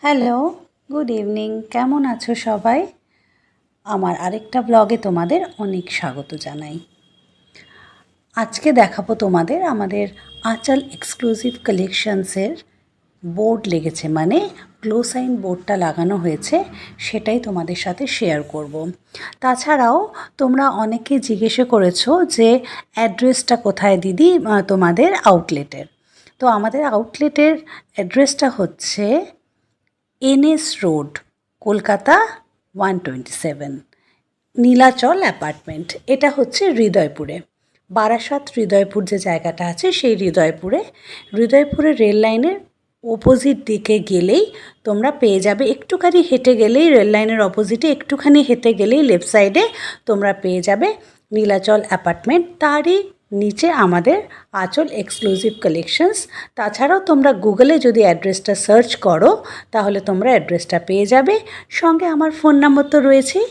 Hello, good evening. কেমন আছো সবাই? আমার আরেকটা ব্লগে তোমাদের অনেক স্বাগত জানাই। আজকে দেখাবো তোমাদের আমাদের আঁচল এক্সক্লুসিভ কালেকশনসের বোর্ড লেগেছে, মানে গ্লো সাইন বোর্ডটা লাগানো হয়েছে, সেটাই তোমাদের সাথে শেয়ার করব। তাছাড়াও তোমরা অনেকে জিজ্ঞেস করেছো যে অ্যাড্রেসটা কোথায় দিদি তোমাদের আউটলেটের। তো আমাদের আউটলেটের অ্যাড্রেসটা হচ্ছে NS road, Kolkata 127, Nilachal apartment. এটা হচ্ছে হৃদয়পুরে, বারাসাত হৃদয়পুর যে জায়গাটা আছে সেই হৃদয়পুরের রেল লাইনের অপোজিট দিকে গেলেই তোমরা পেয়ে যাবে। একটুখানি হেঁটে গেলেই, রেল লাইনের অপোজিটে একটুখানি হেঁটে গেলেই লেফট সাইডে তোমরা পেয়ে যাবে নীলাচল অ্যাপার্টমেন্ট। তারই নিচে আমাদের আঁচল এক্সক্লুসিভ কালেকশনস। তাছাড়াও তোমরা গুগলে যদি অ্যাড্রেসটা সার্চ করো তাহলে তোমরা অ্যাড্রেসটা পেয়ে যাবে। সঙ্গে আমার ফোন নাম্বার তো রয়েছেই।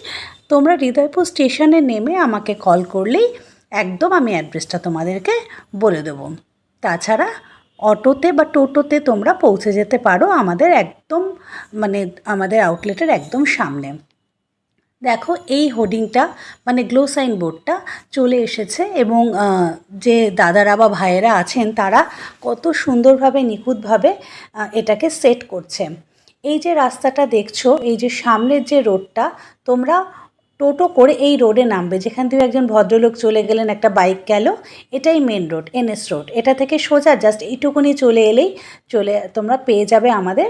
তোমরা হৃদয়পুর স্টেশনে নেমে আমাকে কল করলেই একদম আমি অ্যাড্রেসটা তোমাদেরকে বলে দেবো। তাছাড়া অটোতে বা টোটোতে তোমরা পৌঁছে যেতে পারো আমাদের একদম, মানে আমাদের আউটলেটের একদম সামনে। দেখো, এই হোর্ডিংটা মানে গ্লো সাইন বোর্ডটা চলে এসেছে এবং যে দাদারা বা ভাইয়েরা আছেন তারা কত সুন্দরভাবে নিখুঁতভাবে এটাকে সেট করছে। এই যে রাস্তাটা দেখছো, এই যে সামনের যে রোডটা, তোমরা টোটো করে এই রোডে নামবে, যেখান থেকে একজন ভদ্রলোক চলে গেলেন, একটা বাইক গেল, এটাই মেন রোড, NS রোড। এটা থেকে সোজা জাস্ট এইটুকুনি চলে এলেই তোমরা পেয়ে যাবে আমাদের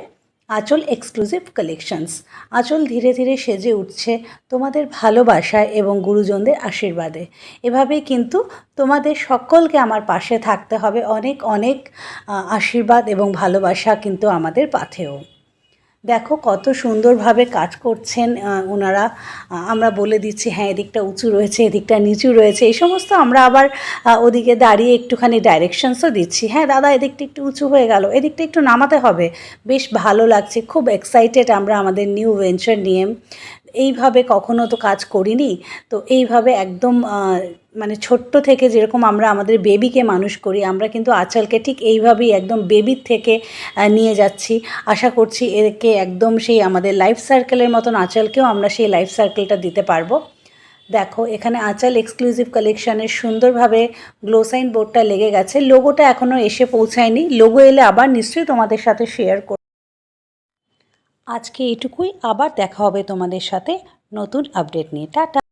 আঁচল এক্সক্লুসিভ কালেকশনস। আঁচল ধীরে ধীরে সেজে উঠছে তোমাদের ভালোবাসায় এবং গুরুজনদের আশীর্বাদে। এভাবেই কিন্তু তোমাদের সকলকে আমার পাশে থাকতে হবে। অনেক অনেক আশীর্বাদ এবং ভালোবাসা কিন্তু আমাদের পাথেও। দেখো কত সুন্দরভাবে কাজ করছেন ওনারা। আমরা বলে দিচ্ছি হ্যাঁ এদিকটা উঁচু রয়েছে, এদিকটা নিচু রয়েছে, এই সমস্ত আমরা আবার ওদিকে দাঁড়িয়ে একটুখানি ডাইরেকশনসও দিচ্ছি। হ্যাঁ দাদা, এদিকটা একটু উঁচু হয়ে গেল, এদিকটা একটু নামাতে হবে। বেশ ভালো লাগছে, খুব এক্সাইটেড আমরা আমাদের নিউ ভেঞ্চার নিয়ে। এইভাবে কখনো তো কাজ করিনি। তো এইভাবে একদম মানে ছোট্ট থেকে যেরকম আমরা আমাদের বেবিকে মানুষ করি, আমরা কিন্তু আঁচলকে ঠিক এইভাবেই একদম বেবির থেকে নিয়ে যাচ্ছি। আশা করছি একে একদম সেই আমাদের লাইফ সার্কেলের মতন আঁচলকেও আমরা সেই লাইফ সার্কেলটা দিতে পারবো। দেখো, এখানে আঁচল এক্সক্লুসিভ কালেকশানের সুন্দরভাবে গ্লো সাইন বোর্ডটা লেগে গেছে। লোগোটা এখনও এসে পৌঁছায়নি, লোগো এলে আবার নিশ্চয়ই তোমাদের সাথে শেয়ার করব। আজকে এইটুকুই, আবার দেখা হবে তোমাদের সাথে নতুন আপডেট নিয়ে। টাটা।